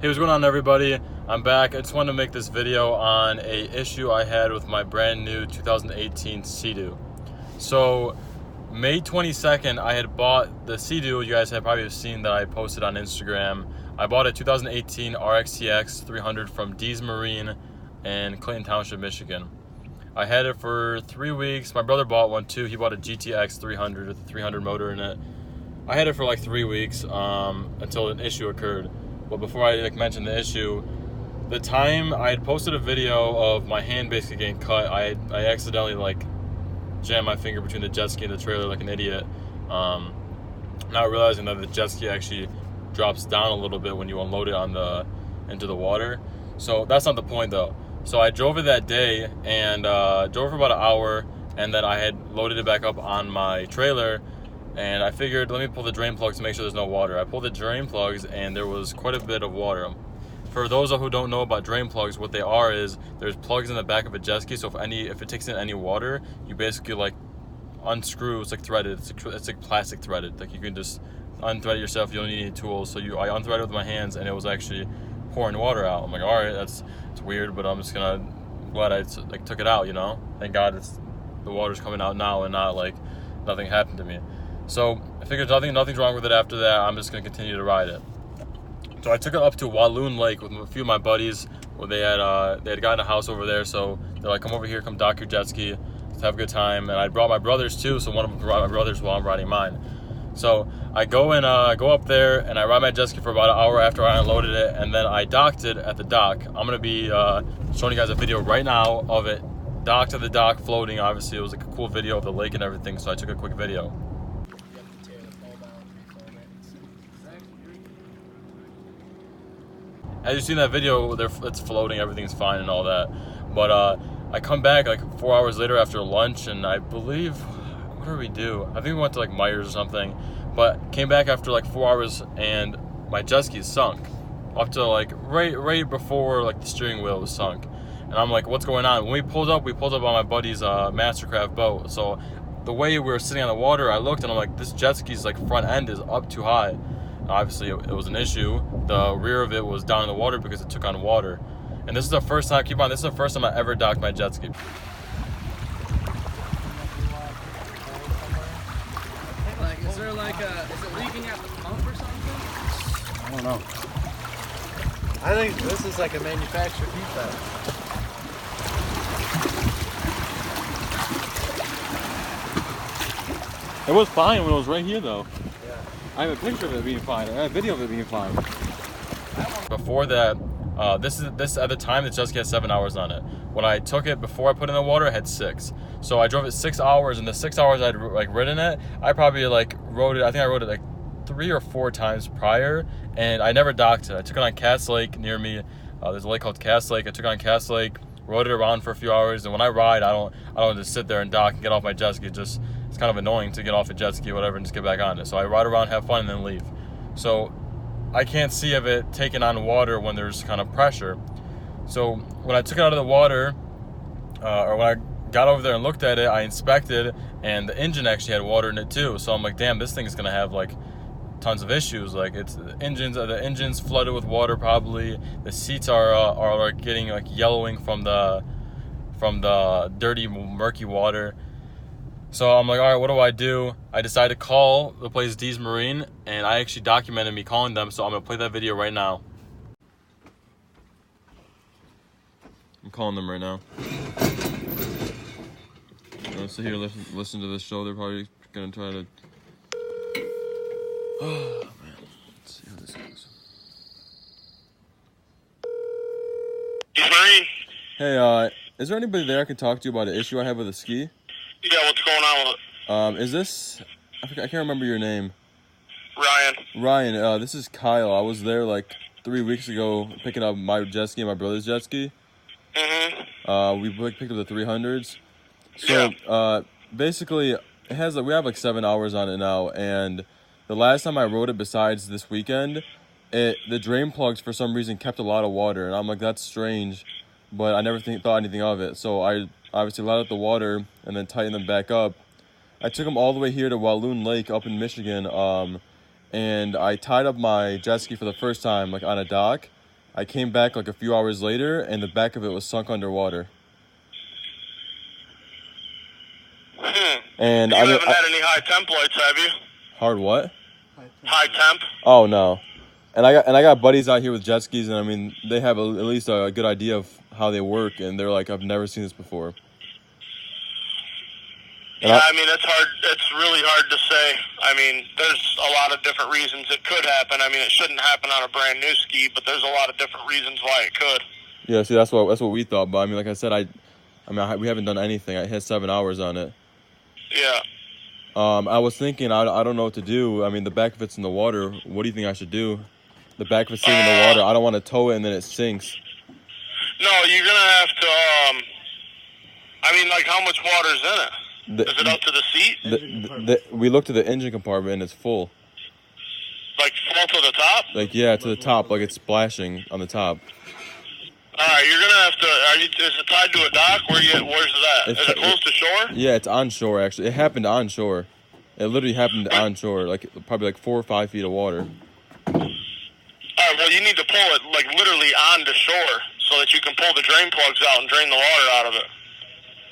Hey, what's going on, everybody? I'm back. I just wanted to make this video on a issue I had with my brand new 2018 Seadoo. So May 22nd, I had bought the Seadoo. You guys have probably seen that I posted on Instagram. I bought a 2018 RXTX 300 from D's Marine in Clayton Township, Michigan. I had it for 3 weeks. My brother bought one too. He bought a GTX 300 with a 300 motor in it. I had it for like 3 weeks until an issue occurred. But before I mention the issue, the time I had posted a video of my hand basically getting cut, I accidentally jammed my finger between the jet ski and the trailer like an idiot, not realizing that the jet ski actually drops down a little bit when you unload it into the water. So that's not the point though. So I drove it that day and drove for about an hour, and then I had loaded it back up on my trailer. And I figured, let me pull the drain plugs to make sure there's no water. I pulled the drain plugs and there was quite a bit of water. For those who don't know about drain plugs, what they are is there's plugs in the back of a jet ski. So if it takes in any water, you basically unscrew. It's like threaded. It's like plastic threaded. Like you can just unthread it yourself. You don't need any tools. So I unthreaded it with my hands and it was actually pouring water out. I'm like, all right, it's weird, but I'm just glad I took it out. Thank God the water's coming out now and not nothing happened to me. So I figured nothing's wrong with it after that. I'm just going to continue to ride it. So I took it up to Walloon Lake with a few of my buddies. Where they had gotten a house over there. So they're like, come over here, come dock your jet ski. Let's have a good time. And I brought my brothers too. So one of them brought my brothers while I'm riding mine. So I go up there and I ride my jet ski for about an hour after I unloaded it. And then I docked it at the dock. I'm going to be showing you guys a video right now of it docked at the dock floating. Obviously, it was like a cool video of the lake and everything. So I took a quick video. As you see in that video, it's floating, everything's fine and all that. But I come back 4 hours later after lunch, and I believe, what did we do? I think we went to Myers or something. But came back after 4 hours, and my jet ski sunk up to right before the steering wheel was sunk. And I'm like, what's going on? When we pulled up on my buddy's Mastercraft boat. So the way we were sitting on the water, I looked and I'm like, this jet ski's front end is up too high. Obviously, it was an issue. The rear of it was down in the water because it took on water. And this is the first time, keep on, this is the first time I ever docked my jet ski. Is there is it leaking at the pump or something? I don't know. I think this is a manufacturer defect. It was fine when it was right here, though. Yeah. I have a picture of it being fine. I have a video of it being fine. Before that, this at the time the jet ski had 7 hours on it. When I took it before I put it in the water, it had 6. So I drove it 6 hours, and the 6 hours I'd ridden it, I probably rode it. I think I rode it 3 or 4 times prior, and I never docked it. I took it on Cass Lake near me. There's a lake called Cass Lake. I took it on Cass Lake, rode it around for a few hours, and when I ride, I don't just sit there and dock and get off my jet ski. It's kind of annoying to get off a jet ski or whatever and just get back on it. So I ride around, have fun, and then leave. So I can't see of it taking on water when there's kind of pressure. So when I took it out of the water, or when I got over there and looked at it, I inspected, and the engine actually had water in it too. So I'm like, damn, this thing is gonna have tons of issues. The engine's flooded with water probably. The seats are getting yellowing from the dirty, murky water. So I'm like, all right, what do I do? I decided to call the place D's Marine, and I actually documented me calling them, so I'm going to play that video right now. I'm calling them right now. So here, listen to this show. They're probably going to try to... Oh, man. Let's see how this goes. D's Marine? Hey, is there anybody there I can talk to about an issue I have with a ski? Yeah, what's going on with it? Is this... I can't remember your name. Ryan. This is Kyle. I was there 3 weeks ago picking up my jet ski and my brother's jet ski. Mm-hmm. We picked up the 300s. So, basically, it has we have 7 hours on it now, and the last time I rode it besides this weekend, the drain plugs for some reason kept a lot of water, and I'm like, that's strange, but I never thought anything of it. So I obviously let out the water and then tightened them back up. I took them all the way here to Walloon Lake up in Michigan, and I tied up my jet ski for the first time on a dock, I came back like a few hours later, and the back of it was sunk underwater. And You haven't had any high temp lights, have you? Hard what? High temp? Oh no. And I got buddies out here with jet skis, and I mean they have at least a good idea of how they work, and they're like, I've never seen this before. And yeah, I mean it's hard. It's really hard to say. I mean, there's a lot of different reasons it could happen. I mean, it shouldn't happen on a brand new ski, but there's a lot of different reasons why it could. Yeah, see, that's what we thought. But I mean, like I said, we haven't done anything. I hit 7 hours on it. Yeah. I was thinking, I don't know what to do. I mean, the back of it's in the water. What do you think I should do? The back of it's sitting in the water. I don't want to tow it and then it sinks. No, you're gonna have to. I mean, like, how much water's in it? Is it up to the seat? We looked at the engine compartment and it's full. Like full to the top? Like, yeah, to the top. Like it's splashing on the top. All right, you're gonna have to. Is it tied to a dock? Where's it at? Is it close to shore? Yeah, it's on shore. Actually, it happened on shore. It literally happened on shore, like probably like 4 or 5 feet of water. All right, well, you need to pull it like literally onto shore so that you can pull the drain plugs out and drain the water out of it.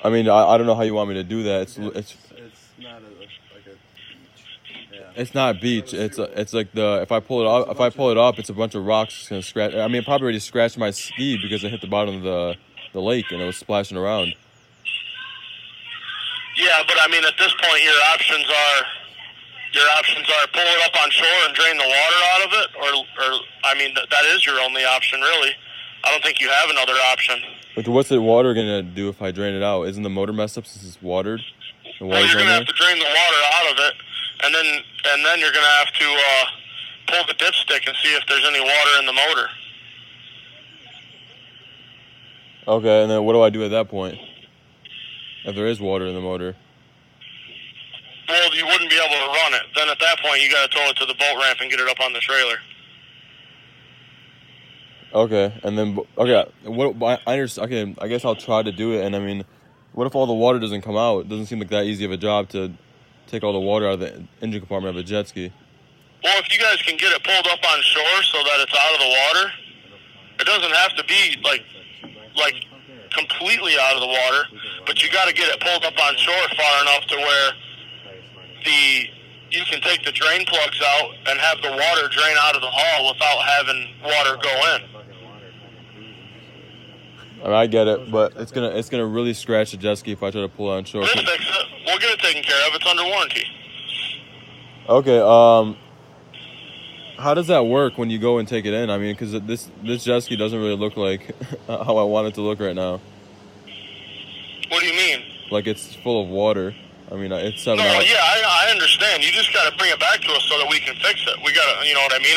I mean, I don't know how you want me to do that. It's not like a beach. Yeah. It's not beach. It's like if I pull it up, it's a bunch of rocks. It's gonna scratch. I mean, it probably already scratched my ski because it hit the bottom of the lake and it was splashing around. Yeah, but I mean, at this point, your options are pull it up on shore and drain the water out of it, or I mean, that is your only option, really. I don't think you have another option. But what's the water gonna do if I drain it out? Isn't the motor messed up since it's watered? Well, you're gonna have to drain the water out of it, and then you're gonna have to pull the dipstick and see if there's any water in the motor. Okay, and then what do I do at that point? If there is water in the motor? Well, you wouldn't be able to run it. Then at that point, you gotta tow it to the boat ramp and get it up on the trailer. Okay, and then I understand. Okay, I guess I'll try to do it. And I mean, what if all the water doesn't come out? It doesn't seem like that easy of a job to take all the water out of the engine compartment of a jet ski. Well, if you guys can get it pulled up on shore so that it's out of the water, it doesn't have to be like completely out of the water, but you got to get it pulled up on shore far enough to where you can take the drain plugs out and have the water drain out of the hull without having water go in. I mean, I get it, but it's gonna really scratch the jet ski if I try to pull it on shore. We'll fix it. We'll get it taken care of. It's under warranty. Okay. How does that work when you go and take it in? I mean, because this jet ski doesn't really look like how I want it to look right now. What do you mean? Like it's full of water. I mean, it's 7 No, hours. yeah, I understand. You just got to bring it back to us so that we can fix it. We got to, you know what I mean?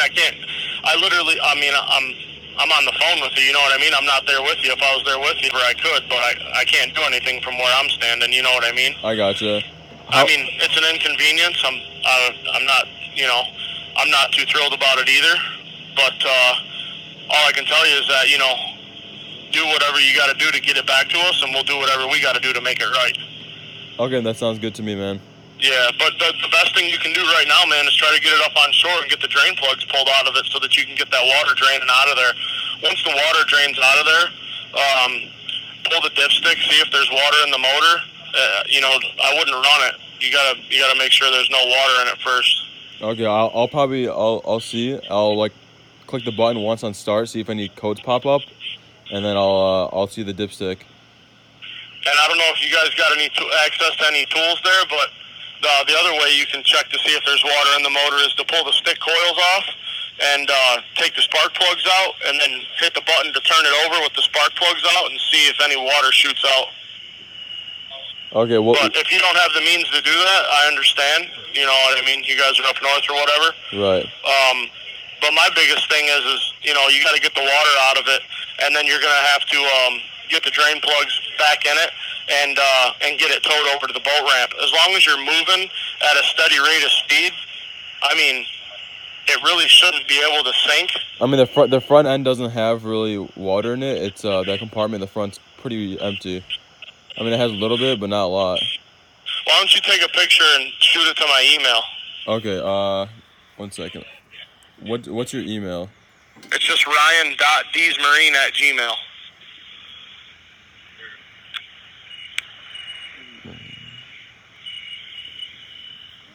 I'm on the phone with you, you know what I mean? I'm not there with you. If I was there with you, I could, but I can't do anything from where I'm standing, you know what I mean? I gotcha. I mean, it's an inconvenience. I'm not, I'm not too thrilled about it either, but all I can tell you is that, do whatever you got to do to get it back to us, and we'll do whatever we got to do to make it right. Okay, that sounds good to me, man. Yeah, but the best thing you can do right now, man, is try to get it up on shore and get the drain plugs pulled out of it so that you can get that water draining out of there. Once the water drains out of there, pull the dipstick, see if there's water in the motor. I wouldn't run it. You gotta make sure there's no water in it first. Okay, I'll see. I'll click the button once on start, see if any codes pop up, and then I'll see the dipstick. And I don't know if you guys got any access to any tools there, but the other way you can check to see if there's water in the motor is to pull the stick coils off and take the spark plugs out, and then hit the button to turn it over with the spark plugs out and see if any water shoots out. Okay, well, but if you don't have the means to do that, I understand. You know what I mean? You guys are up north or whatever. Right. But my biggest thing is you got to get the water out of it, and then you're gonna have to get the drain plugs back in it and get it towed over to the boat ramp. As long as you're moving at a steady rate of speed, I mean, it really shouldn't be able to sink. I mean, the front end doesn't have really water in it. It's that compartment in the front's pretty empty. I mean, it has a little bit, but not a lot. Why don't you take a picture and shoot it to my email? Okay, 1 second. What's your email? It's just ryan.deesmarine@gmail.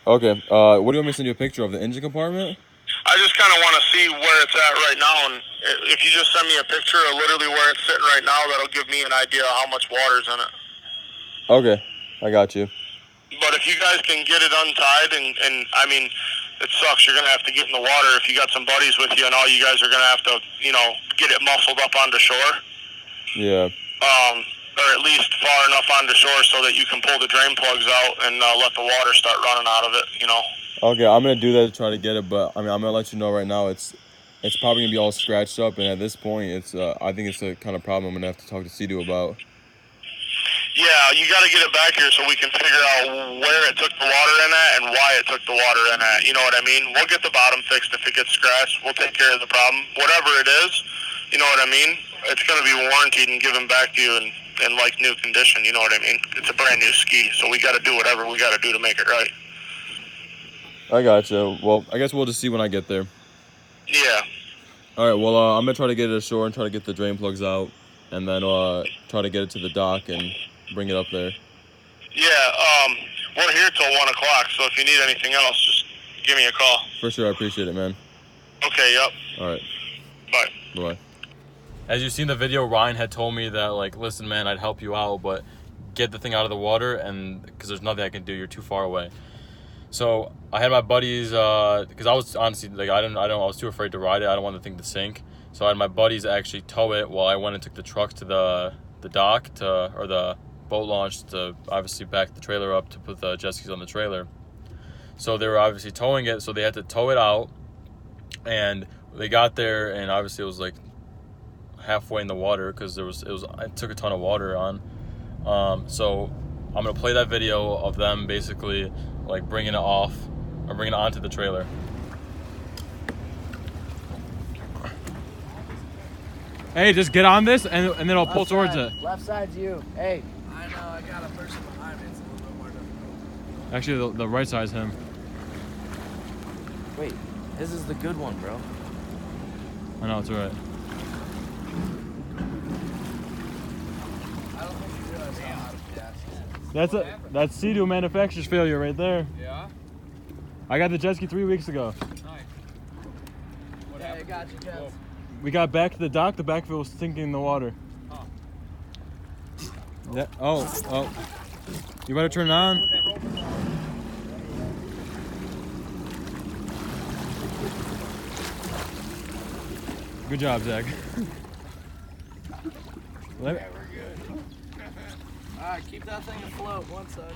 Okay. What do you want me to send you a picture of? The engine compartment? I just kind of want to see where it's at right now, and if you just send me a picture of literally where it's sitting right now, that'll give me an idea of how much water's in it. Okay, I got you. But if you guys can get it untied, and I mean, it sucks. You're going to have to get in the water if you got some buddies with you, and all you guys are going to have to, you know, get it muffled up onto shore. Yeah. Or at least far enough onto shore so that you can pull the drain plugs out and let the water start running out of it, you know. Okay, I'm gonna do that to try to get it, but I mean, I'm gonna let you know right now. It's probably gonna be all scratched up, and at this point, it's I think it's the kind of problem I'm gonna have to talk to Seadoo about. Yeah, you got to get it back here so we can figure out where it took the water in at and why it took the water in at. You know what I mean? We'll get the bottom fixed if it gets scratched. We'll take care of the problem, whatever it is. You know what I mean? It's gonna be warranted and given back to you in like new condition. You know what I mean? It's a brand new ski, so we got to do whatever we got to do to make it right. I gotcha. Well, I guess we'll just see when I get there. Yeah. All right. Well, I'm gonna try to get it ashore and try to get the drain plugs out, and then try to get it to the dock and bring it up there. Yeah. We're here till 1 o'clock, so if you need anything else, just give me a call. For sure. I appreciate it, man. Okay. Yep. All right. Bye. Bye. As you've seen the video, Ryan had told me that, like, listen, man, I'd help you out, but get the thing out of the water, and because there's nothing I can do, you're too far away. So I had my buddies, because I was honestly, like, I was too afraid to ride it. I don't want the thing to sink. So I had my buddies actually tow it while I went and took the truck to the dock or the boat launch to obviously back the trailer up to put the jet skis on the trailer. So they were obviously towing it, so they had to tow it out, and they got there, and obviously it was like halfway in the water because it took a ton of water on. So I'm gonna play that video of them basically like bringing it off or bringing it onto the trailer. Hey, just get on this and then I'll pull towards it. Left side's you. Hey. I know, I got a person behind me. It's a little bit more difficult. Actually, the right side's him. Wait, this is the good one, bro. I know, it's all right. I don't think you realize how out of gas it is. That's Seadoo manufacturer's failure right there. Yeah? I got the jet ski 3 weeks ago. Nice. Yeah, I got you, Kev. We got back to the dock, the back wheel was sinking in the water. Oh. Yeah. Oh. You better turn it on. Good job, Zach. Yeah, we're good. Alright, keep that thing afloat, one side.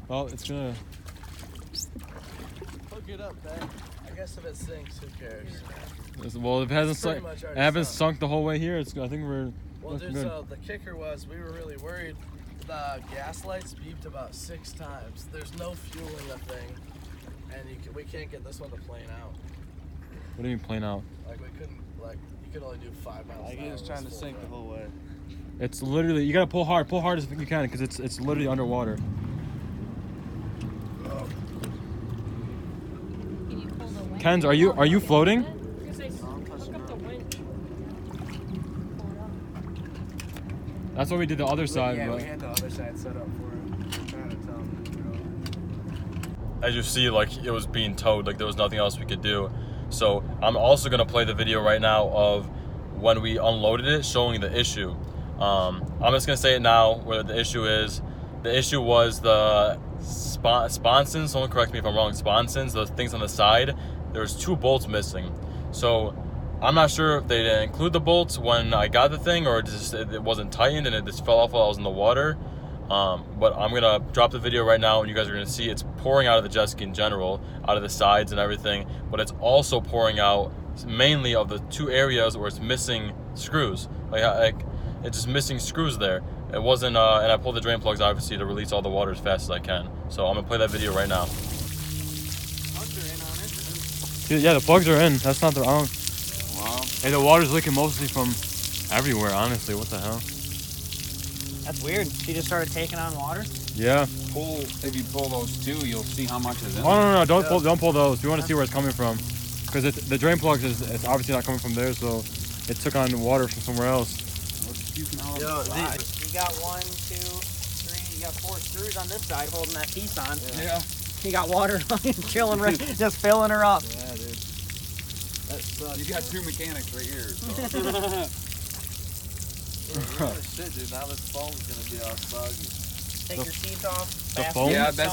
Well, it's gonna... Hook it up, Ben. I guess if it sinks, who cares? Well, if it hasn't Pretty sunk, much it already hasn't sunk. sunk the whole way here. I think we're Well, looking dude, good. so the kicker was we were really worried. The gas lights beeped about 6 times. There's no fuel in the thing, and we can't get this one to plane out. What do you mean plane out? Like we couldn't, like you could only do 5 miles. Like he was trying to sink the whole way. It's literally, you gotta pull hard as you can because it's literally underwater. Kenz, are you floating? That's what we did the other side. Yeah, but... we had the other side set up for him. We're trying to tell him. As you see, like, it was being towed, like there was nothing else we could do. So I'm also gonna play the video right now of when we unloaded it, showing the issue. I'm just gonna say it now where the issue is. The issue was the sponsons, someone correct me if I'm wrong, sponsons, those things on the side, there was 2 bolts missing. So I'm not sure if they didn't include the bolts when I got the thing, or it wasn't tightened and it just fell off while I was in the water. But I'm gonna drop the video right now and you guys are gonna see it's pouring out of the jet ski in general, out of the sides and everything, but it's also pouring out mainly of the 2 areas where it's missing screws. Like it's just missing screws there. It wasn't, and I pulled the drain plugs obviously to release all the water as fast as I can. So I'm gonna play that video right now. Yeah, the plugs are in. That's not the wrong. Wow. Hey, the water's leaking mostly from everywhere, honestly. What the hell? That's weird. She just started taking on water? Yeah. If you pull those two, you'll see how much is in Oh no, don't pull those. We want to see where it's coming from, because the drain plugs it's obviously not coming from there, so it took on water from somewhere else. Yo, You got 1, 2, 3. You got 4 screws on this side holding that piece on. Yeah. You got water chilling right, just filling her up. yeah, dude. That sucks. You got 2 mechanics right here. So. Shit, dude. Now this foam's gonna be all soggy. Take your seats off. The fasten foam? your Yeah, boots on.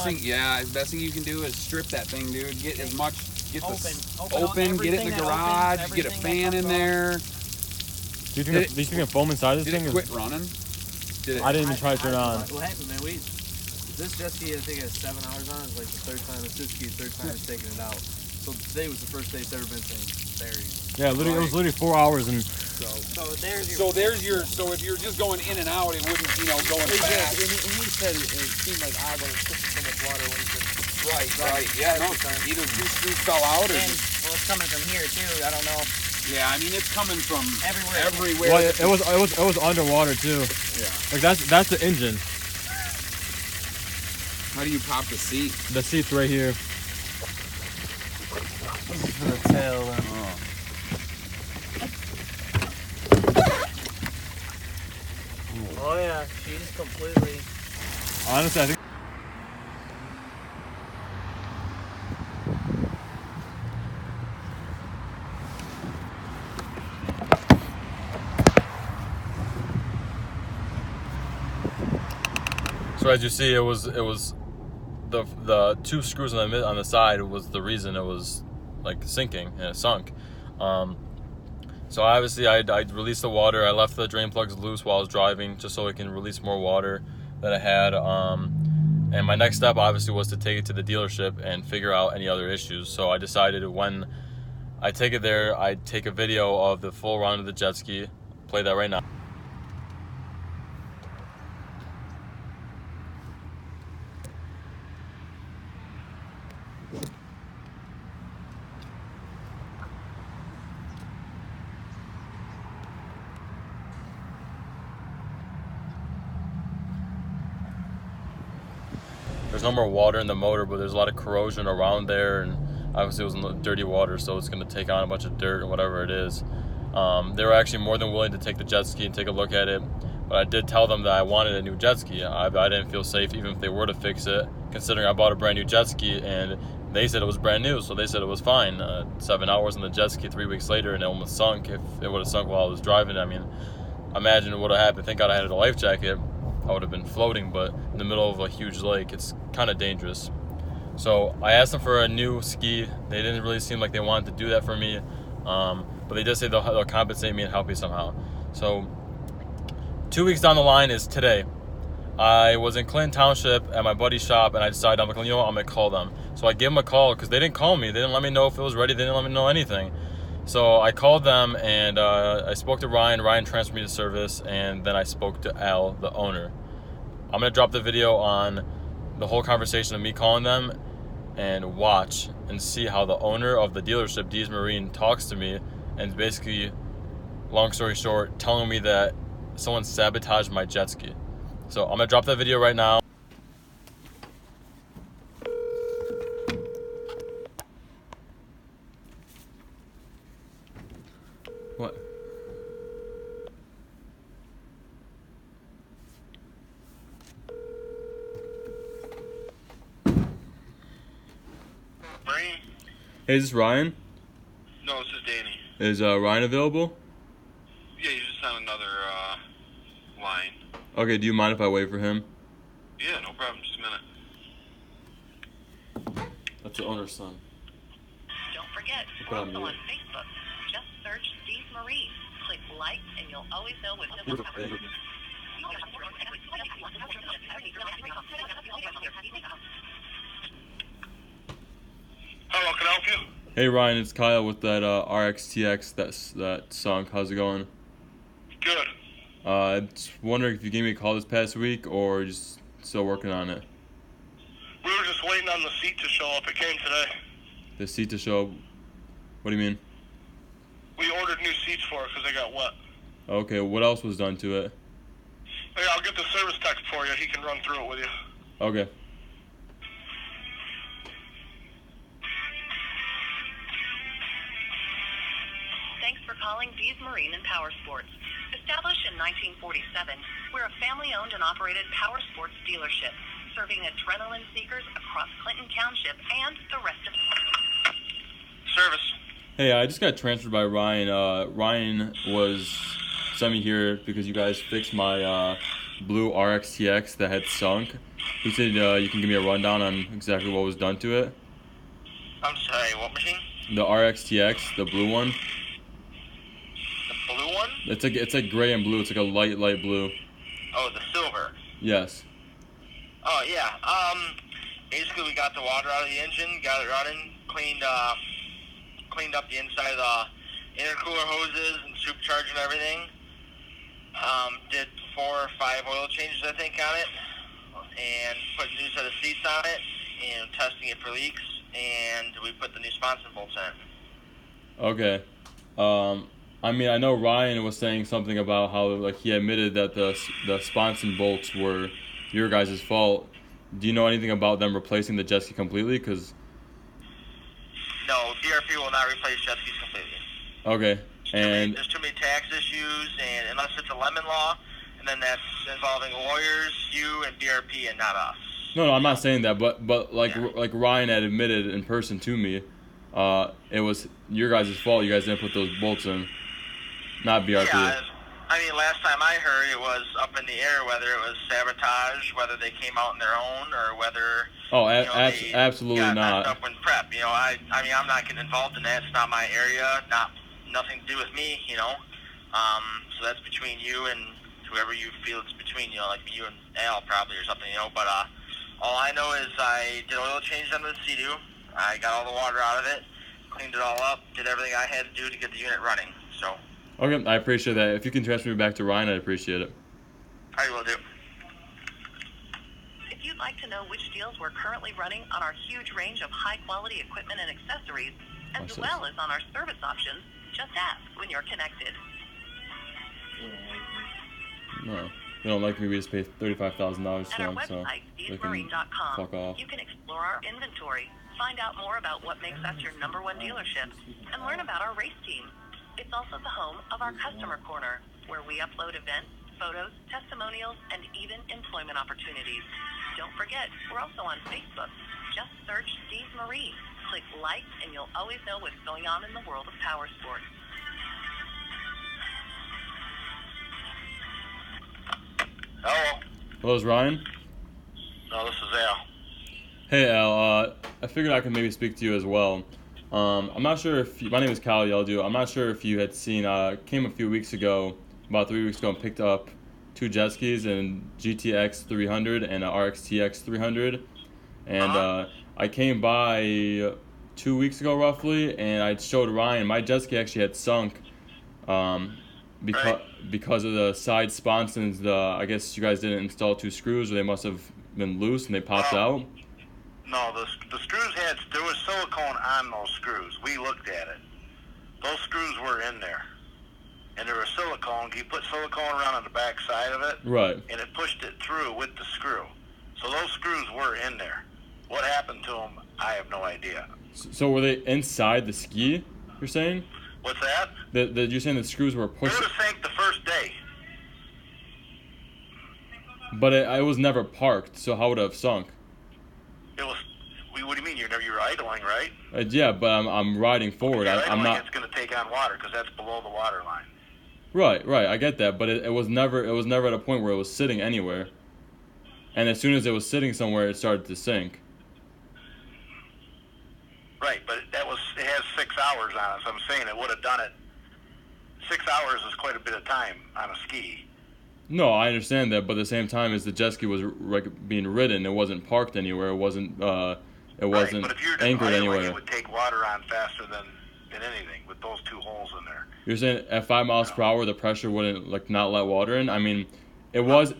best thing you can do is strip that thing, dude. Get as much, get Open get it in the everything that garage, opens, get a everything that fan in comes there. Do you think the foam inside this Did thing it is? quit running? Did it? I didn't even try to turn it on. What happened, man? This jet ski, I think, has 7 hours on it. It's like the third time. This jet ski, third time it's taking it out. So today was the first day it's ever been buried. Yeah, literally, it was literally 4 hours and. So there's your. So if you're just going in and out, it wouldn't, going And fast. he said it seemed like odd when it's pushing so much water when it's just Right. Yeah, no. Either 2 screws fell out or. And well, it's coming from here too. I don't know. Yeah, I mean it's coming from Everywhere. everywhere. Well, it was underwater too. Yeah. Like that's the engine. How do you pop the seat? The seat's right here. the tail. Oh yeah, she's completely. Honestly, I think. So as you see, it was the 2 screws on the side was the reason it was like sinking and it sunk. So obviously I released the water. I left the drain plugs loose while I was driving just so it can release more water that I had. And my next step obviously was to take it to the dealership and figure out any other issues. So I decided when I take it there, I'd take a video of the full run of the jet ski. Play that right now. There's no more water in the motor, but there's a lot of corrosion around there, and obviously it was dirty water, so it's going to take on a bunch of dirt or whatever it is. They were actually more than willing to take the jet ski and take a look at it, but I did tell them that I wanted a new jet ski. I didn't feel safe even if they were to fix it, considering I bought a brand new jet ski and they said it was brand new, so they said it was fine. 7 hours on the jet ski 3 weeks later, and it almost sunk. If it would have sunk while I was driving, I mean, imagine what would have happened. Thank God I had a life jacket. I would have been floating, but in the middle of a huge lake, it's kind of dangerous. So I asked them for a new ski. They didn't really seem like they wanted to do that for me, but they did say they'll compensate me and help me somehow. So 2 weeks down the line is today. I was in Clinton Township at my buddy's shop, and I decided, I'm like, you know what, I'm going to call them. So I gave them a call because they didn't call me. They didn't let me know if it was ready. They didn't let me know anything. So I called them, and I spoke to Ryan. Ryan transferred me to service, and then I spoke to Al, the owner. I'm going to drop the video on the whole conversation of me calling them, and watch and see how the owner of the dealership, D's Marine, talks to me, and basically, long story short, telling me that someone sabotaged my jet ski. So I'm going to drop that video right now. What? Marine? Hey, is this Ryan? No, this is Danny. Is Ryan available? Yeah, he's just on another line. Okay, do you mind if I wait for him? Yeah, no problem. Just a minute. That's the owner's son. Don't forget, Put we're on also mute. on Facebook. Just search Steve Marine. Click like, and you'll always know when Hello, can I help you? Hey Ryan, it's Kyle with that RXTX, that sunk. How's it going? Good. I'm just wondering if you gave me a call this past week or you're just still working on it. We were just waiting on the seat to show up. It came today. The seat to show. What do you mean? We ordered new seats for it because they got wet. Okay, what else was done to it? Hey, I'll get the service tech for you. He can run through it with you. Okay. Thanks for calling D's Marine and Power Sports. Established in 1947, we're a family-owned and operated power sports dealership, serving adrenaline seekers across Clinton Township and the rest of Service. Hey, I just got transferred by Ryan. Ryan sent me here because you guys fixed my blue RXTX that had sunk. He said you can give me a rundown on exactly what was done to it. I'm sorry, what machine? The RXTX, the blue one. The blue one? It's like gray and blue. It's like a light blue. Oh, the silver. Yes. Oh, yeah. Basically we got the water out of the engine, got it running, cleaned up the inside of the intercooler hoses and supercharger and everything. Did 4 or 5 oil changes, I think, on it, and put a new set of seats on it, and testing it for leaks, and we put the new sponson bolts in. Okay. I mean, I know Ryan was saying something about how like he admitted that the sponson bolts were your guys' fault. Do you know anything about them replacing the jet ski completely? Because No, BRP will not replace jet skis completely. okay, and There's too many tax issues, and unless it's a lemon law, and then that's involving lawyers, you, and BRP, and not us. no, I'm not saying that, but like Yeah. like Ryan had admitted in person to me, it was your guys' fault. You guys didn't put those bolts in, not BRP. Yeah, I mean, last time I heard it was up in the air whether it was sabotage, whether they came out on their own, or whether Oh, they absolutely got not. messed up when prep. I mean, I'm not getting involved in that. It's not my area. Nothing to do with me. So that's between you and whoever you feel it's between. Like you and Al probably or something. But all I know is I did oil change on the Seadoo. I got all the water out of it, cleaned it all up, did everything I had to do to get the unit running. So Okay, I appreciate that. If you can transfer me back to Ryan, I'd appreciate it. I will do. If you'd like to know which deals we're currently running on our huge range of high-quality equipment and accessories, as well as on our service options, just ask when you're connected. No, they don't like me. We just pay $35,000 At for our them, so website, they can stevemarine.com, fuck off. you can explore our inventory, find out more about what makes us your #1 dealership, and learn about our race team. It's also the home of our Customer Corner, where we upload events, photos, testimonials, and even employment opportunities. Don't forget, we're also on Facebook. Just search Steve Marine. Click like, and you'll always know what's going on in the world of power sports. Hello. Hello, is Ryan? No, this is Al. Hey, Al. I figured I could maybe speak to you as well. I'm not sure if my name is Kyle Yeldu. I'm not sure if you had seen. Came a few weeks ago, about 3 weeks ago, and picked up 2 jet skis, and GTX 300 and a RXTX 300, and I came by 2 weeks ago roughly, and I showed Ryan my jet ski actually had sunk, because of the side sponsons. I guess you guys didn't install 2 screws, or they must have been loose and they popped out. No, the screws there was silicone on those screws. We looked at it. Those screws were in there. And there was silicone. You put silicone around on the back side of it. Right. And it pushed it through with the screw. So those screws were in there. What happened to them, I have no idea. So were they inside the ski, you're saying? What's that? You're saying the screws were They pushed, would have sank the first day. but it was never parked, so how would it have sunk? It was. What do you mean? You were idling, right? Yeah, but I'm riding forward. You're I'm idling, not. It's going to take on water because that's below the water line. Right. I get that, but it was never at a point where it was sitting anywhere. And as soon as it was sitting somewhere, it started to sink. Right, but it has 6 hours on it, so I'm saying it would have done it. 6 hours is quite a bit of time on a ski. No, I understand that, but at the same time as the jet ski was being ridden, it wasn't parked anywhere. It wasn't Right, but if you're just anchored idling, anywhere. it would take water on faster than anything with those 2 holes in there. You're saying at 5 miles per hour, the pressure wouldn't not let water in. I mean, it was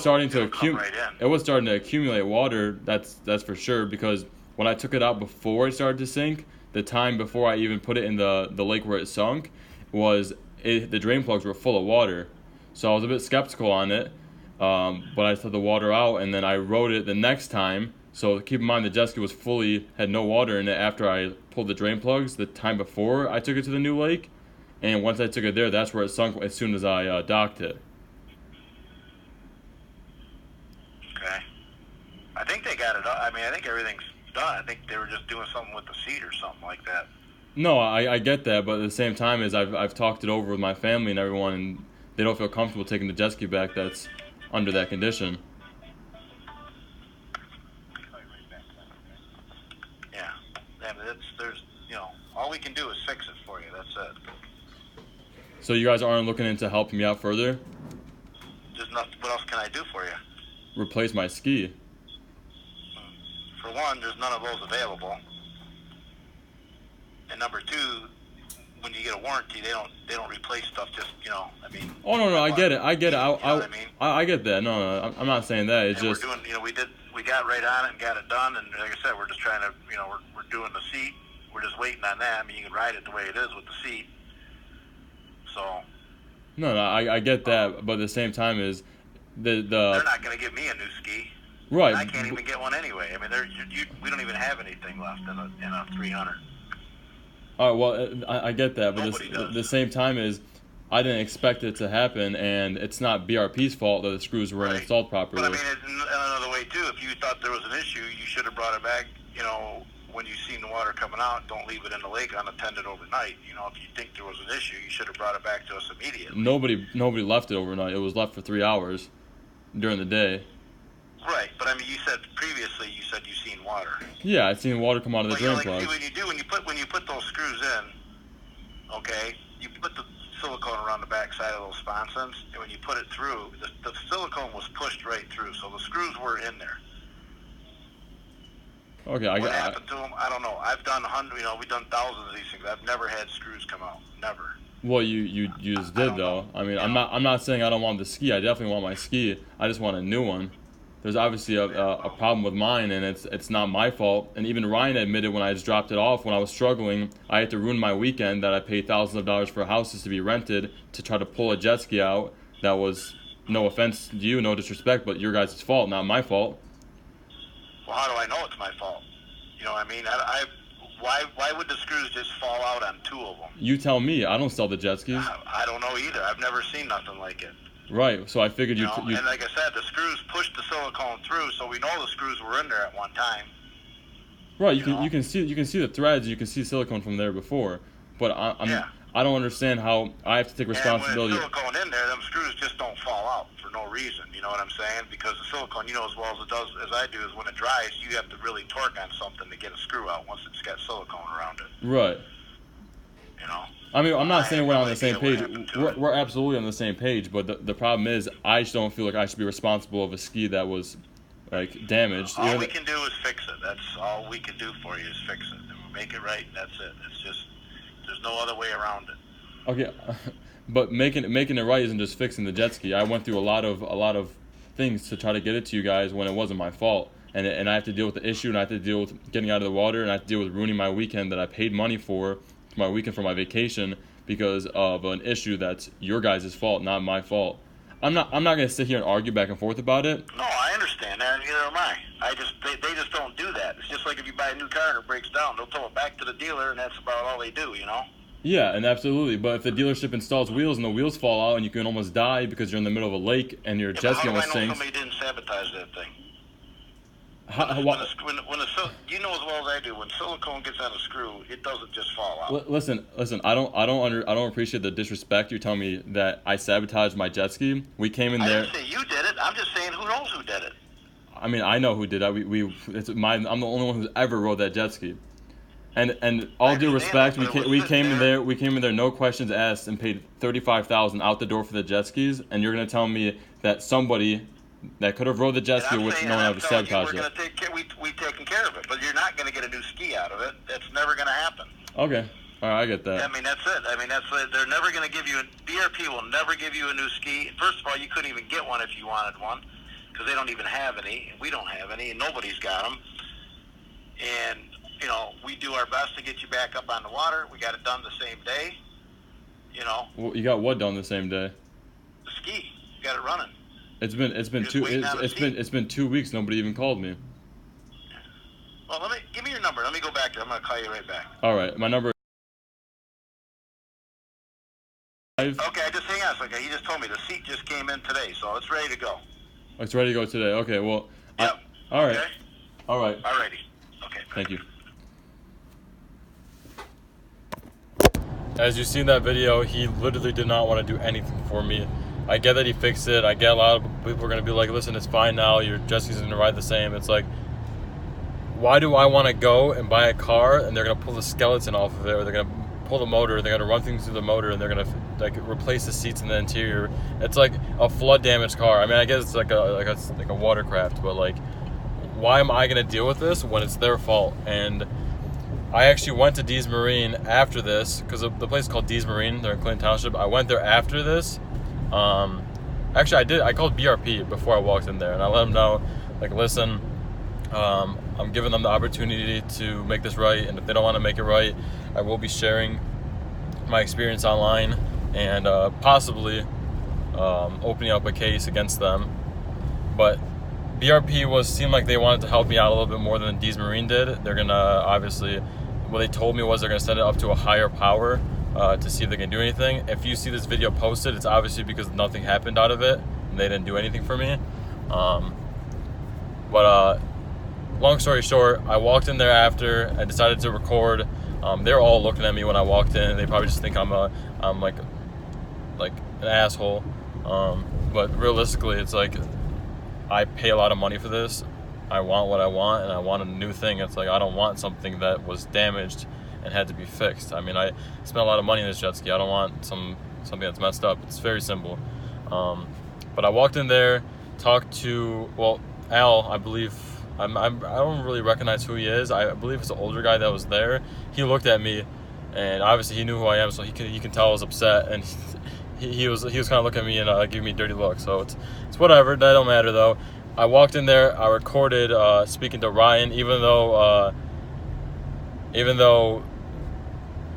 starting to accumulate. It was starting to accumulate water. That's for sure, because when I took it out before it started to sink, the time before I even put it in the lake where it sunk, the drain plugs were full of water. So I was a bit skeptical on it. but I took the water out, and then I rode it the next time. So keep in mind the jet ski had no water in it after I pulled the drain plugs the time before I took it to the new lake. And once I took it there, that's where it sunk as soon as I docked it. Okay. I think they got it. I mean, I think everything's done. I think they were just doing something with the seat or something like that. No, I get that, but at the same time, I've talked it over with my family and everyone, and they don't feel comfortable taking the jet ski back that's under that condition. Yeah. Yeah, but there's, you know, all we can do is fix it for you. That's it. So you guys aren't looking into helping me out further? There's nothing. What else can I do for you? Replace my ski. For one, there's none of those available. And number two, when you get a warranty, they don't replace stuff. Just, you know, I mean. Oh no, I get it. I get it. You know what I mean? I get that. No, I'm not saying that. It's and just. we're doing, you know, we got right on it and got it done. And like I said, we're just trying to, you know, we're doing the seat. We're just waiting on that. I mean, you can ride it the way it is with the seat. So. No, I get that, but at the same time is They're not going to give me a new ski. Right. And I can't even get one anyway. I mean, we don't even have anything left in a 300. All right, well, I get that, but Nobody does. the same time is I didn't expect it to happen, and it's not BRP's fault that the screws weren't Right. installed properly. But I mean, another way too, if you thought there was an issue, you should have brought it back, you know, when you seen the water coming out. Don't leave it in the lake unattended overnight. You know, if you think there was an issue, you should have brought it back to us immediately. Nobody left it overnight. It was left for 3 hours during the day. Right, but I mean, you said previously you said you seen water. Yeah, I'd seen water come out of the But you know, drain like, plug. see, when you put those screws in, okay, you put the silicone around the back side of those sponsons, and when you put it through, the silicone was pushed right through, so the screws were in there. Okay, What happened to them? I don't know. I've done we've done thousands of these things. I've never had screws come out. Never. Well, you just did though. I mean, I'm not saying I don't want the ski. I definitely want my ski. I just want a new one. There's obviously a problem with mine, and it's not my fault. And even Ryan admitted when I just dropped it off, when I was struggling, I had to ruin my weekend that I paid thousands of dollars for houses to be rented to try to pull a jet ski out. That was, no offense to you, no disrespect, but your guys' fault, not my fault. Well, how do I know it's my fault? You know what I mean? Why would the screws just fall out on two of them? You tell me. I don't sell the jet skis. I don't know either. I've never seen nothing like it. Right. So I figured you. And like I said, the screws pushed the silicone through, so we know the screws were in there at one time. Right. You can see the threads. You can see silicone from there before, but I don't understand how I have to take responsibility. And when it's silicone in there, them screws just don't fall out for no reason. You know what I'm saying? Because the silicone, you know as well as it does as I do, is when it dries, you have to really torque on something to get a screw out once it's got silicone around it. Right. You know. I mean, I'm not saying we're on the same page. We're We're absolutely on the same page, but the problem is I just don't feel like I should be responsible of a ski that was like damaged. All we can do is fix it. That's all we can do for you is fix it. Make it right. That's it. It's just there's no other way around it. Okay, but making it right isn't just fixing the jet ski. I went through a lot of things to try to get it to you guys when it wasn't my fault, and I have to deal with the issue, and I have to deal with getting out of the water, and I have to deal with ruining my weekend that I paid money for my weekend for my vacation because of an issue that's your guys' fault, not my fault. I'm not gonna sit here and argue back and forth about it. No, I understand that, and neither am I. They just don't do that. It's just like if you buy a new car and it breaks down, they'll tow it back to the dealer, and that's about all they do, you know? Yeah, and absolutely. But if the dealership installs wheels and the wheels fall out and you can almost die because you're in the middle of a lake and your jet ski almost sinks. How do I know somebody didn't sabotage that thing? You know as well as I do, when silicone gets on a screw, it doesn't just fall out. Listen. I don't appreciate the disrespect. You're telling me that I sabotaged my jet ski. We came in there. I didn't say you did it. I'm just saying who knows who did it. I mean, I know who did that. I'm the only one who's ever rode that jet ski. And all due respect, we came in there, no questions asked, and paid $35,000 out the door for the jet skis. And you're gonna tell me that somebody that could have rode the jet ski, which no one ever sabotaged it. We taken care of it, but you're not gonna get a new ski out of it. That's never gonna happen. Okay, all right, I get that. I mean, that's it. I mean, they're never gonna give you. BRP will never give you a new ski. First of all, you couldn't even get one if you wanted one, because they don't even have any, and we don't have any, and nobody's got them. And you know, we do our best to get you back up on the water. We got it done the same day. You know. Well, you got what done the same day? The ski. You got it running. It's been Just two. waiting on a seat? It's been 2 weeks. Nobody even called me. Well, give me your number. Let me go back there. I'm gonna call you right back. All right, my number. Okay, just hang on a second. He just told me the seat just came in today, so it's ready to go. It's ready to go today. Okay, well. Yep. All right. Okay? All right. Alrighty. Okay. Thank you. As you see in that video, he literally did not want to do anything for me. I get that he fixed it. I get a lot of people are going to be like, listen, it's fine now. Your jet ski's going to ride the same. It's like, why do I want to go and buy a car and they're going to pull the skeleton off of it, or they're going to pull the motor, they're going to run things through the motor, and they're going to like replace the seats in the interior. It's like a flood damaged car. I mean, I guess it's like a watercraft, but like, why am I going to deal with this when it's their fault? And I actually went to Dees Marine after this, because the place is called Dees Marine. They're in Clinton Township. I went there after this. Actually, I called BRP before I walked in there, and I let them know, like, listen, I'm giving them the opportunity to make this right, and if they don't want to make it right, I will be sharing my experience online and possibly opening up a case against them. But BRP seemed like they wanted to help me out a little bit more than Dees Marine did. They're gonna obviously, what they told me was they're gonna send it up to a higher power to see if they can do anything. If you see this video posted, it's obviously because nothing happened out of it and they didn't do anything for me. Long story short, I walked in there after. I decided to record. They were all looking at me when I walked in. They probably just think I'm like an asshole. But realistically, it's like, I pay a lot of money for this. I want what I want, and I want a new thing. It's like, I don't want something that was damaged and had to be fixed. I mean, I spent a lot of money in this jet ski. I don't want something that's messed up. It's very simple. But I walked in there, talked to, well, Al, I believe. I don't really recognize who he is. I believe it's an older guy that was there. He looked at me, and obviously he knew who I am, so he can tell I was upset, and he was kind of looking at me and giving me a dirty look. So it's whatever. That don't matter though. I walked in there. I recorded speaking to Ryan, even though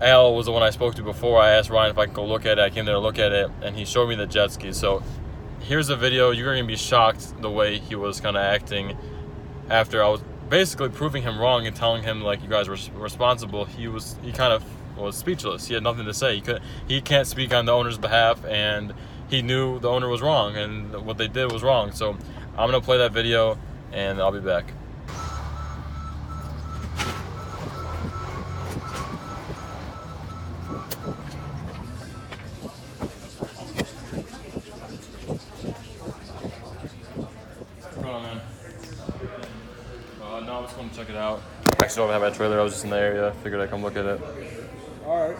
Al was the one I spoke to before. I asked Ryan if I could go look at it. I came there to look at it, and he showed me the jet ski. So here's the video. You're gonna be shocked the way he was kind of acting after I was basically proving him wrong and telling him, like, you guys were responsible. He kind of was speechless. He had nothing to say. He can't speak on the owner's behalf, and he knew the owner was wrong and what they did was wrong. So I'm gonna play that video and I'll be back. What's going on, man? No, I'm just going to check it out. I actually don't have my trailer. I was just in the area. Figured I'd come look at it. All right.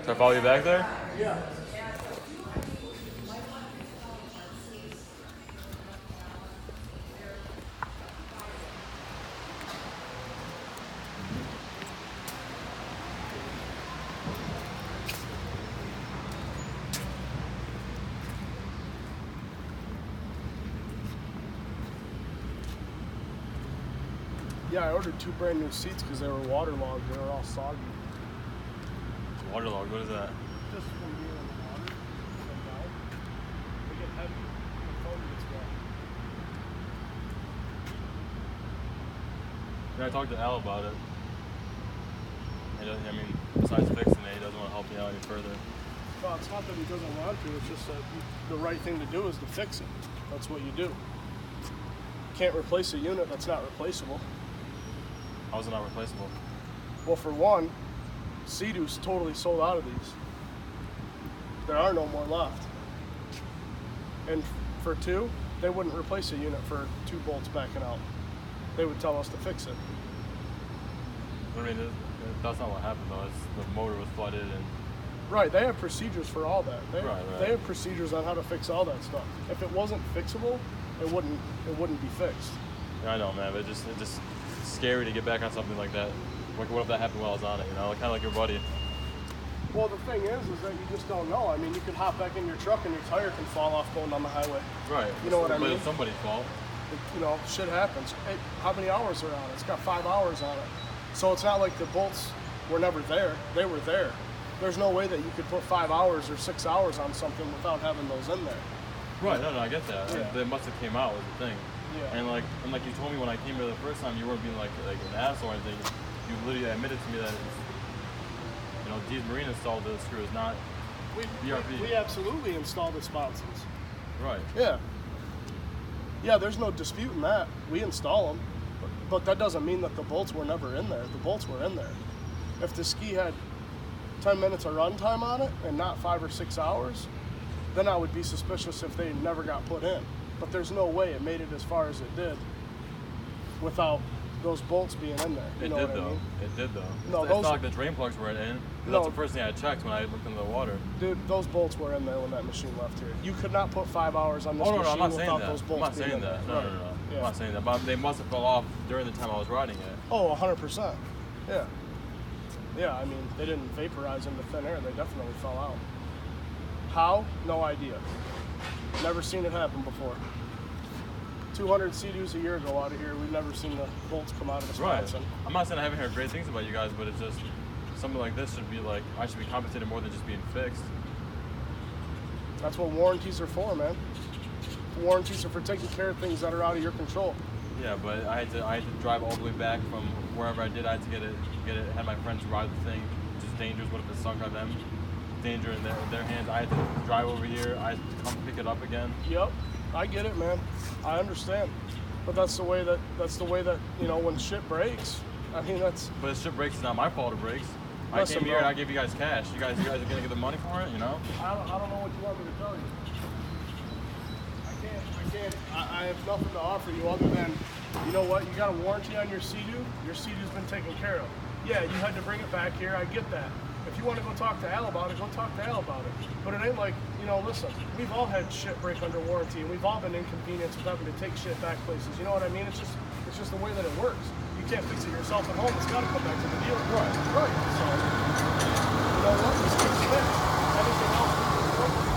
Can I follow you back there? Yeah. Yeah, I ordered 2 brand new seats because they were waterlogged. They were all soggy. Waterlogged, what is that? Just from being in the water, come down. They get heavy. The foam gets wet. Yeah, I talked to Al about it. I mean, besides fixing it, he doesn't want to help me out any further. Well, it's not that he doesn't want to. It's just that the right thing to do is to fix it. That's what you do. You can't replace a unit that's not replaceable. How is it not replaceable? Well, for one, Seadoo's totally sold out of these. There are no more left. And for 2, they wouldn't replace a unit for 2 bolts backing out. They would tell us to fix it. I mean, that's not what happened though. The motor was flooded and... Right, they have procedures for all that. Right. They have procedures on how to fix all that stuff. If it wasn't fixable, it wouldn't be fixed. Yeah, I know, man, but it's just scary to get back on something like that. Like, what if that happened while I was on it, you know? Kind of like your buddy. Well, the thing is that you just don't know. I mean, you could hop back in your truck and your tire can fall off going down the highway. Right. You know what I But mean? it's somebody's fault. Shit happens. How many hours are on it? It's got 5 hours on it. So it's not like the bolts were never there. They were there. There's no way that you could put 5 hours or 6 hours on something without having those in there. Right, no, I get that. Yeah. They must have came out was the thing. Yeah. And like you told me when I came here the first time, you weren't being like an asshole or anything. You literally admitted to me that it's, Dees Marine installed the screws, not BRP. We absolutely installed the sponsons. Right. Yeah. Yeah, there's no disputing that. We install them, but that doesn't mean that the bolts were never in there. The bolts were in there. If the ski had 10 minutes of run time on it and not 5 or 6 hours, then I would be suspicious if they never got put in. But there's no way it made it as far as it did without those bolts being in there. It did though. It did though. No, it's those, not like the drain plugs were in. No. That's the first thing I checked when I looked into the water. Dude, those bolts were in there when that machine left here. You could not put 5 hours on this no, machine I'm not saying without that. those bolts I'm not being saying in that. there. No. Yeah. I'm not saying that. But they must have fell off during the time I was riding it. Oh, 100%. Yeah. Yeah, I mean, they didn't vaporize into thin air. They definitely fell out. How? No idea. Never seen it happen before. 200 Seadoos a year ago out of here. We've never seen the bolts come out of the Right. sponson. I'm not saying I haven't heard great things about you guys, but it's just something like this should be like, I should be compensated more than just being fixed. That's what warranties are for, man. Warranties are for taking care of things that are out of your control. Yeah, but I had to drive all the way back from wherever I did. I had to get it. Had my friends ride the thing, which is dangerous. What if it sunk on them? Danger in their hands. I had to drive over here. I had to come pick it up again. Yep, I get it, man. I understand, but that's the way that when shit breaks. I mean, that's. But if shit breaks, it's not my fault. It breaks. Listen, I came here bro. and I gave you guys cash. You guys are gonna get the money for it, I don't know what you want me to tell you. I can't. I have nothing to offer you other than, you know what? You got a warranty on your Sea-Doo. Your Sea-Doo's been taken care of. Yeah, you had to bring it back here. I get that. If you want to go talk to Al about it, go talk to Al about it. But it ain't like, listen, we've all had shit break under warranty, and we've all been inconvenienced with having to take shit back places. You know what I mean? It's just the way that it works. You can't fix it yourself at home. It's got to come back to the dealer. Right. So, you know what? This thing's fixed. Everything else is broken.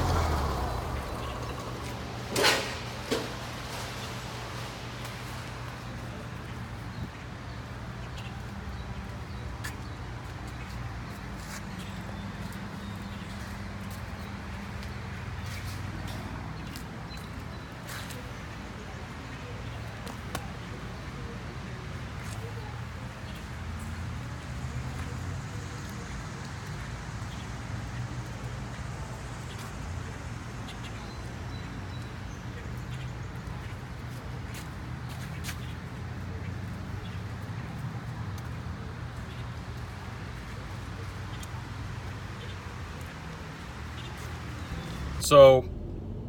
So,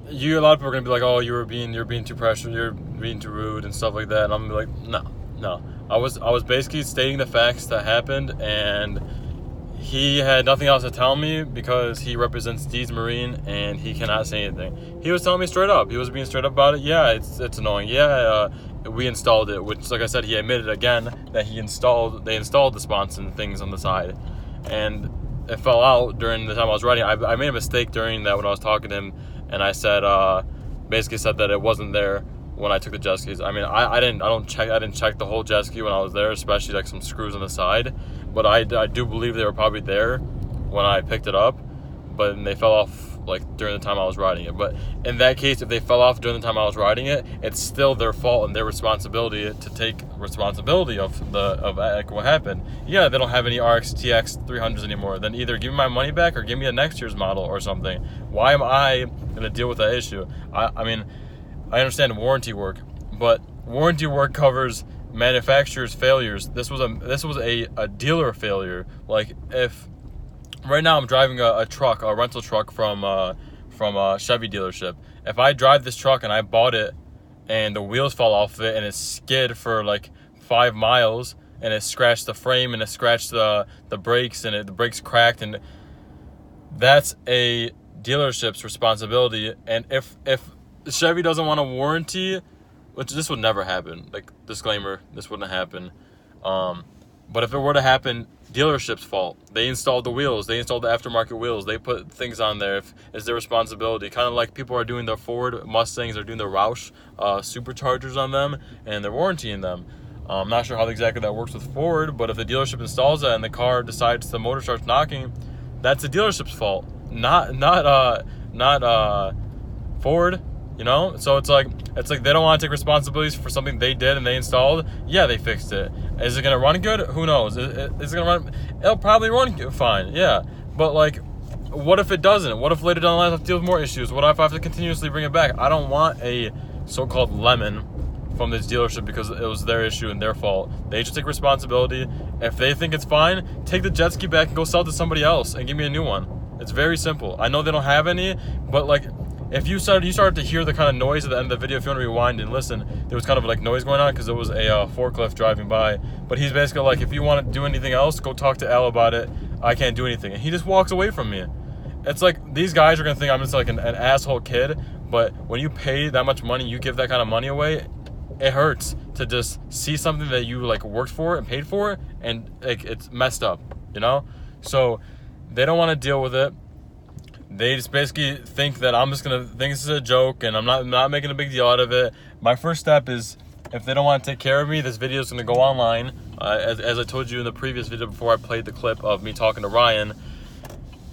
a lot of people are gonna be like, "Oh, you're being too pressured, you're being too rude and stuff like that," and I'm gonna be like, "No. I was basically stating the facts that happened, and he had nothing else to tell me because he represents Dees Marine and he cannot say anything. He was telling me straight up. He was being straight up about it. Yeah, it's annoying. Yeah, we installed it, which, like I said, he admitted again that they installed the sponson things on the side, and it fell out during the time I was riding. I made a mistake during that when I was talking to him, and I said, basically said that it wasn't there when I took the jet skis. I mean, I didn't check the whole jet ski when I was there, especially like some screws on the side. But I do believe they were probably there when I picked it up, but they fell off like during the time I was riding it. But in that case, if they fell off during the time I was riding it, it's still their fault and their responsibility to take responsibility of like what happened. Yeah, they don't have any RX TX 300s anymore. Then either give me my money back or give me a next year's model or something. Why am I gonna deal with that issue? I mean, I understand warranty work, but warranty work covers manufacturer's failures. This was a dealer failure. Like, if right now I'm driving a rental truck from a Chevy dealership. If I drive this truck and I bought it and the wheels fall off of it and it skid for like 5 miles and it scratched the frame and it scratched the brakes and the brakes cracked, and that's a dealership's responsibility. And if Chevy doesn't want a warranty, which this would never happen, like, disclaimer, this wouldn't happen. But if it were to happen, dealership's fault. They installed the wheels. They installed the aftermarket wheels. They put things on there. It's their responsibility. Kind of like people are doing the Ford Mustangs, they're doing the Roush superchargers on them, and they're warrantying them. I'm not sure how exactly that works with Ford, but if the dealership installs that and the car decides the motor starts knocking, that's the dealership's fault, not Ford. You know, so it's like they don't want to take responsibilities for something they did and they installed. Yeah, they fixed it. Is it gonna run good? Who knows? Is it gonna run? It'll probably run fine. Yeah, but like, what if it doesn't? What if later down the line I have to deal with more issues? What if I have to continuously bring it back? I don't want a so-called lemon from this dealership because it was their issue and their fault. They should take responsibility. If they think it's fine, take the jet ski back and go sell it to somebody else and give me a new one. It's very simple. I know they don't have any, but like, if you started to hear the kind of noise at the end of the video, if you want to rewind and listen, there was kind of like noise going on because it was a forklift driving by. But he's basically like, if you want to do anything else, go talk to Al about it. I can't do anything. And he just walks away from me. It's like, these guys are going to think I'm just like an asshole kid. But when you pay that much money, you give that kind of money away, it hurts to just see something that you like worked for and paid for and like it's messed up, you know? So they don't want to deal with it. They just basically think that I'm just gonna think this is a joke and I'm not making a big deal out of it. My first step is, if they don't want to take care of me, this video is gonna go online. As I told you in the previous video before I played the clip of me talking to Ryan,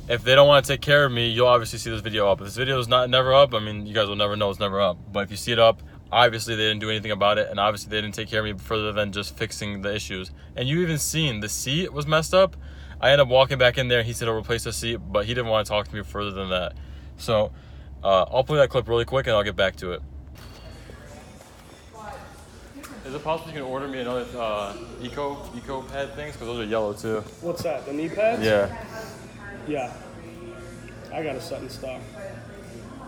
if they don't want to take care of me, you'll obviously see this video up. If this video is never up, I mean, you guys will never know it's never up. But if you see it up, obviously they didn't do anything about it, and obviously they didn't take care of me further than just fixing the issues. And you even seen the seat was messed up. I ended up walking back in there. He said he'll replace the seat, but he didn't want to talk to me further than that. So I'll play that clip really quick and I'll get back to it. Is it possible you can order me another eco pad things? Because those are yellow too. What's that, the knee pads? Yeah. Yeah. I got a set in stock.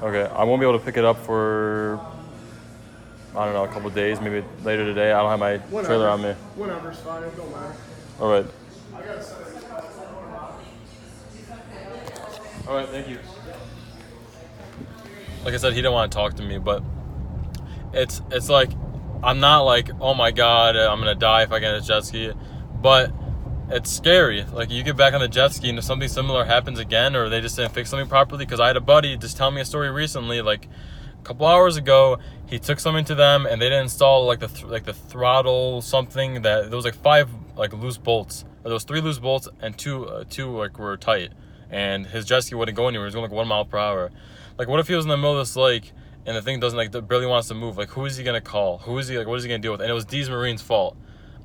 Okay, I won't be able to pick it up for, I don't know, a couple of days, maybe later today. I don't have my trailer on me. Whatever's fine, it don't matter. All right. I got a set in stock. All right, thank you. Like I said, he didn't want to talk to me, but it's like, I'm not like, oh my God, I'm going to die if I get on a jet ski, but it's scary. Like, you get back on the jet ski and if something similar happens again, or they just didn't fix something properly, because I had a buddy just tell me a story recently, like a couple hours ago, he took something to them and they didn't install like the throttle something, that there was like 5 like loose bolts, or there was 3 loose bolts and two like were tight. And his jet ski wouldn't go anywhere. It was going like 1 mile per hour. Like, what if he was in the middle of this lake and the thing doesn't, like, barely wants to move? Like, who is he going to call? Who is he, like, what is he going to deal with? And it was D's Marine's fault.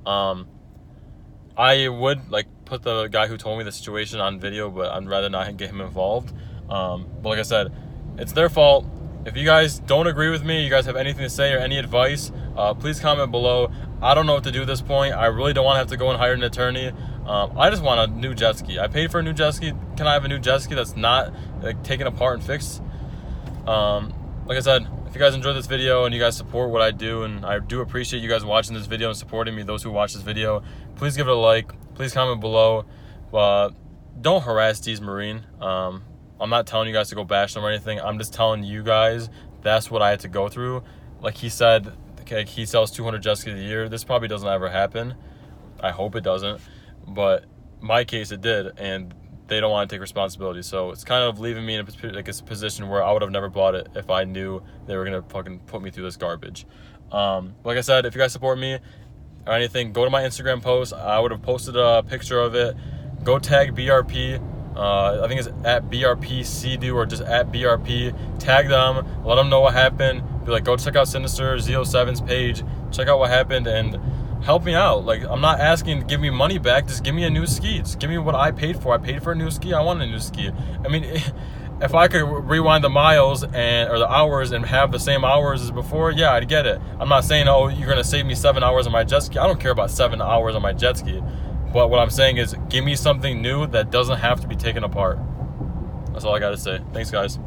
I would, like, put the guy who told me the situation on video, but I'd rather not get him involved. But like I said, it's their fault. If you guys don't agree with me, you guys have anything to say or any advice, please comment below. I don't know what to do at this point. I really don't want to have to go and hire an attorney. I just want a new jet ski. I paid for a new jet ski. Can I have a new jet ski that's not like taken apart and fixed? Like I said, if you guys enjoyed this video and you guys support what I do, and I do appreciate you guys watching this video and supporting me, those who watch this video, please give it a like. Please comment below. Don't harass D's Marine. I'm not telling you guys to go bash them or anything. I'm just telling you guys that's what I had to go through. Like he said, okay, he sells 200 jet skis a year. This probably doesn't ever happen. I hope it doesn't. But my case, it did, and they don't want to take responsibility. So it's kind of leaving me in a position where I would have never bought it if I knew they were going to fucking put me through this garbage. Like I said, if you guys support me or anything, go to my Instagram post. I would have posted a picture of it. Go tag BRP. I think it's at BRP Seadoo or just at BRP. Tag them. Let them know what happened. Be like, go check out Sinister Z07's page. Check out what happened and help me out. Like, I'm not asking to give me money back. Just give me a new ski. Just give me what I paid for. I paid for a new ski. I want a new ski. I mean, if I could rewind the miles or the hours and have the same hours as before, yeah, I'd get it. I'm not saying, oh, you're gonna save me 7 hours on my jet ski. I don't care about 7 hours on my jet ski. But what I'm saying is, give me something new that doesn't have to be taken apart. That's all I gotta say. Thanks, guys.